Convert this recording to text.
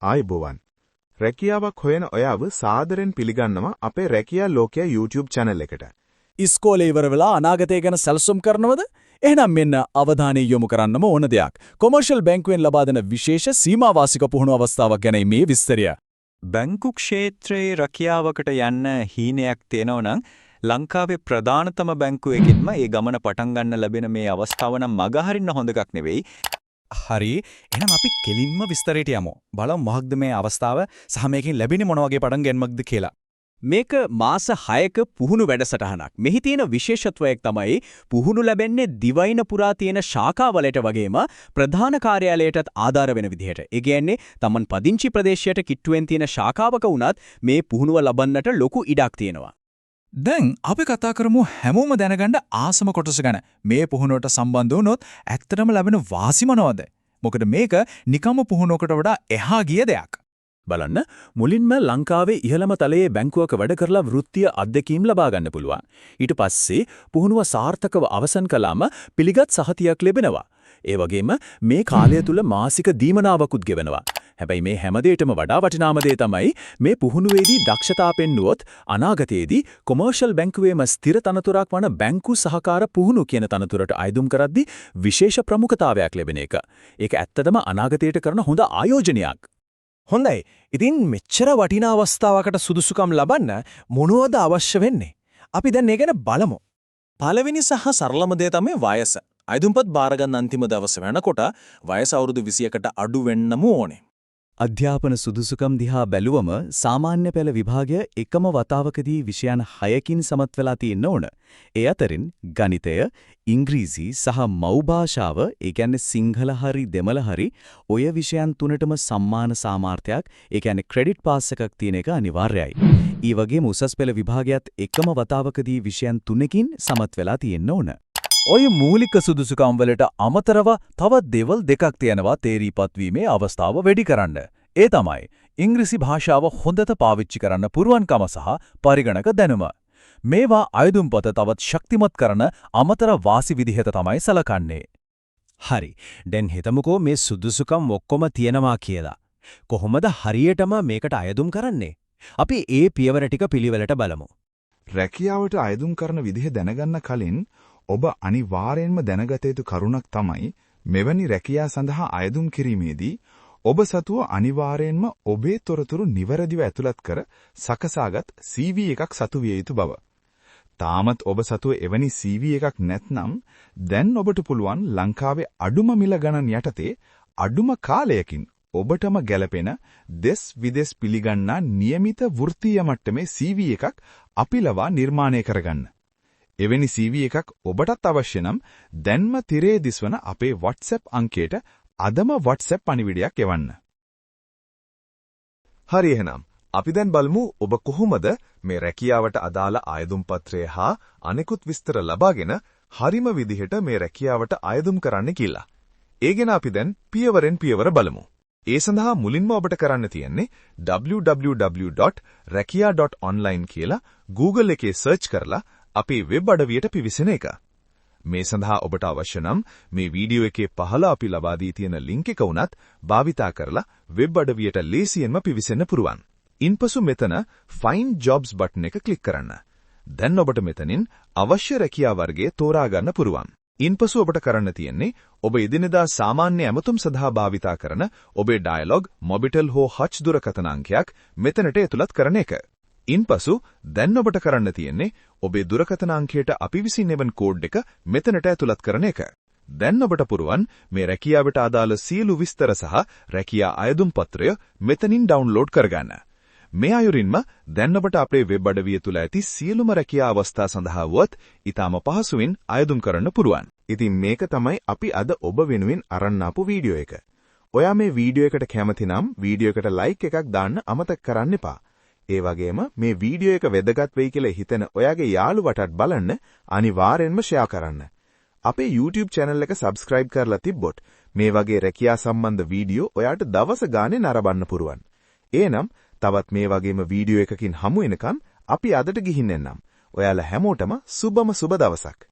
ආයුබෝවන්. රැකියාවක් හොයන ඔයාව සාදරෙන් පිළිගන්නවා අපේ රැකියා ලෝකයා YouTube channel එකට. ඉස්කෝලේ ඉවර වෙලා අනාගතය ගැන සැලසුම් කරනවද? එහෙනම් මෙන්න අවධානය යොමු කරන්නම ඕන දෙයක්. කොමර්ෂල් බැංකුවෙන් ලබා දෙන විශේෂ සීමාවාසික පුහුණු අවස්ථාවක් ගැන මේ විස්තරය. බැංකු ක්ෂේත්‍රයේ රැකියාවකට යන්න හීනයක් තියෙනවා නම් ලංකාවේ ප්‍රධානතම බැංකුවකින්ම ඒ ගමන පටන් ගන්න ලැබෙන මේ අවස්ථාව නම් මග හරින්න හොඳ එකක් නෙවෙයි. හරි. එහෙනම් අපි කෙලින්ම විස්තරයට යමු. බලමු මොකක්ද මේ අවස්ථාව සහ මේකෙන් ලැබෙන්නේ මොන වගේ පටන් ගැනීමක්ද කියලා. මේක මාස 6ක පුහුණු වැඩසටහනක්. මෙහි තියෙන විශේෂත්වයක් තමයි පුහුණු ලැබෙන්නේ දිවයින පුරා තියෙන ශාඛාවලට වගේම ප්‍රධාන කාර්යාලයටත් ආධාර වෙන විදිහට. ඒ කියන්නේ Taman පදිංචි ප්‍රදේශයට කිට්ටුවෙන් තියෙන ශාඛාවක වුණත් මේ පුහුණුව ලබන්නට ලොකු ඉඩක් තියෙනවා. දැන් අපි කතා කරමු හැමෝම දැනගන්න ආසම කොටස ගැන. මේ පුහුණුවට සම්බන්ධ වුණොත් ඇත්තටම ලැබෙන වාසි මොනවද? මොකද මේක නිකම්ම පුහුණුවකට වඩා එහා ගිය දෙයක්. බලන්න මුලින්ම ලංකාවේ ඉහළම තලයේ බැංකුවක වැඩ කරලා වෘත්තීය අත්දැකීම් ලබා ගන්න පුළුවන්. ඊට පස්සේ පුහුණුව සාර්ථකව අවසන් කළාම පිළිගත් සහතියක් ලැබෙනවා. ඒ වගේම මේ කාලය තුල මාසික දීමනාවකුත් ගෙවනවා. හැබැයි මේ හැමදේටම වඩා වටිනාම දේ තමයි මේ පුහුණුවේදී දක්ෂතා පෙන්නුවොත් අනාගතයේදී කොමර්ෂල් බැංකුවේම ස්ථිර තනතුරක් වන බැංකු සහකාර පුහුණු කියන තනතුරට අයදුම් කරද්දී විශේෂ ප්‍රමුඛතාවයක් ලැබෙන එක. ඒක ඇත්තටම අනාගතයට කරන හොඳ ආයෝජනයක්. හොඳයි. ඉතින් මෙච්චර වටිනා අවස්ථාවකට සුදුසුකම් ලබන්න මොනවද අවශ්‍ය වෙන්නේ? අපි දැන් ඒ ගැන බලමු. පළවෙනි සහ සරලම දේ තමයි වයස. අයදුම්පත් බාර ගන්න අන්තිම දවස වෙනකොට වයස අවුරුදු 21කට අඩු වෙන්නම ඕනේ. අධ්‍යාපන සුදුසුකම් දිහා බැලුවම සාමාන්‍ය පෙළ විභාගය එකම වතාවකදී විෂයන් 6කින් සමත් වෙලා තියෙන්න ඕන. ඒ අතරින් ගණිතය, ඉංග්‍රීසි සහ මව් භාෂාව, ඒ කියන්නේ සිංහල හරි දෙමළ හරි ඔය විෂයන් තුනටම සම්මාන සාමාර්ථයක්, ඒ කියන්නේ ක්‍රෙඩිට් පාස් එකක් තියෙන එක අනිවාර්යයි. ඊ වගේම උසස් පෙළ විභාගයත් එකම වතාවකදී විෂයන් 3කින් සමත් වෙලා තියෙන්න ඕන. ඔය මූලික සුදුසුකම් වලට අමතරව තවත් දේවල් දෙකක් තියෙනවා තේරීපත් වීමේ අවස්ථාව වැඩි කරන්න. ඒ තමයි ඉංග්‍රීසි භාෂාව හොඳට පාවිච්චි කරන්න පුරුවන්කම සහ පරිගණක දැනුම. මේවා අයදුම්පත තවත් ශක්තිමත් කරන අමතර වාසි විදිහට තමයි සලකන්නේ. හරි. දැන් හිතමුකෝ මේ සුදුසුකම් ඔක්කොම තියෙනවා කියලා. කොහොමද හරියටම මේකට අයදුම් කරන්නේ? අපි ඒ පියවර ටික පිළිවෙලට බලමු. රැකියාවට අයදුම් කරන විදිහ දැනගන්න කලින් ඔබ අනිවාර්යෙන්ම දැනගත යුතු කරුණක් තමයි මෙවැනි රැකියා සඳහා අයදුම් කිරීමේදී ඔබ සතුව අනිවාර්යෙන්ම ඔබේ තොරතුරු නිවැරදිව ඇතුළත් කර සකසාගත් CV එකක් සතු විය යුතු බව. තාමත් ඔබ සතුව එවැනි CV එකක් නැත්නම් දැන් ඔබට පුළුවන් ලංකාවේ අඩුම මිල ගණන් යටතේ අඩුම කාලයකින් ඔබටම ගැළපෙන දෙස් විදෙස් පිළිගන්නා નિયમિત වෘත්තීය මට්ටමේ CV එකක් අපි ලවා නිර්මාණය කරගන්න. එවැනි CV එකක් ඔබටත් අවශ්‍ය නම් දැන්ම තිරේ දිස්වන අපේ WhatsApp අංකයට අදම WhatsApp පණිවිඩයක් එවන්න. හරි එහෙනම් අපි දැන් බලමු ඔබ කොහොමද මේ රැකියාවට අදාළ අයදුම් පත්‍රය හා අනෙකුත් විස්තර ලබාගෙන හරිම විදිහට මේ රැකියාවට අයදුම් කරන්න කියලා. ඒ ගැන අපි දැන් පියවරෙන් පියවර බලමු. ඒ සඳහා මුලින්ම ඔබට කරන්න තියෙන්නේ www.rakiya.online කියලා Google එකේ සර්ච් කරලා අපේ වෙබ් අඩවියට පිවිසෙන එක. මේ සඳහා ඔබට අවශ්‍ය නම් මේ වීඩියෝ එකේ පහළ අපි ලබා දී තියෙන ලින්ක් එක උනත් භාවිතා කරලා වෙබ් අඩවියට ලේසියෙන්ම පිවිසෙන්න පුරුවන්. ඉන්පසු මෙතන Find Jobs බටන් එක ක්ලික් කරන්න. දැන් ඔබට මෙතනින් අවශ්‍ය රැකියා වර්ගය තෝරා ගන්න පුරුවන්. ඉන්පසු ඔබට කරන්න තියෙන්නේ ඔබ එදිනෙදා සාමාන්‍ය ඇමතුම් සඳහා භාවිතා කරන ඔබේ ඩයලොග්, මොබිටෙල් හෝ හච් දුරකථන අංකයක් මෙතනට ඇතුළත් කරන එක. ඉන්පසු දැන් ඔබට කරන්න තියෙන්නේ ඔබේ දුරකථන අංකයට අපි විසින් එවන කෝඩ් එක මෙතනට ඇතුළත් කරන එක. දැන් ඔබට පුරුවන් මේ රැකියාවට අදාළ සියලු විස්තර සහ රැකියා අයදුම් පත්‍රය මෙතනින් ඩවුන්ලෝඩ් කරගන්න. මේ අයුරින්ම දැන් ඔබට අපේ වෙබ් අඩවිය තුල ඇති සියලුම රැකියා අවස්ථා සඳහා වුවත් ඊටම පහසුවෙන් අයදුම් කරන්න පුරුවන්. ඉතින් මේක තමයි අපි අද ඔබ වෙනුවෙන් අරන් ආපු වීඩියෝ එක. ඔයා මේ වීඩියෝ එකට කැමති නම් වීඩියෝ එකට ලයික් එකක් දාන්න අමතක කරන්න එපා. ඒ වගේම මේ වීඩියෝ එක වැදගත් වෙයි කියලා හිතෙන ඔයාගේ යාළුවටත් බලන්න අනිවාර්යෙන්ම ෂෙයා කරන්න. අපේ YouTube channel එක subscribe කරලා තිබ්බොත් මේ වගේ රැකියා සම්බන්ධ වීඩියෝ ඔයාට දවස ගානේ නරඹන්න පුරුවන්. එහෙනම් තවත් මේ වගේම වීඩියෝ එකකින් හමු වෙනකන් අපි අදට ගිහින් එන්නම්. ඔයාලා හැමෝටම සුබම සුබ දවසක්.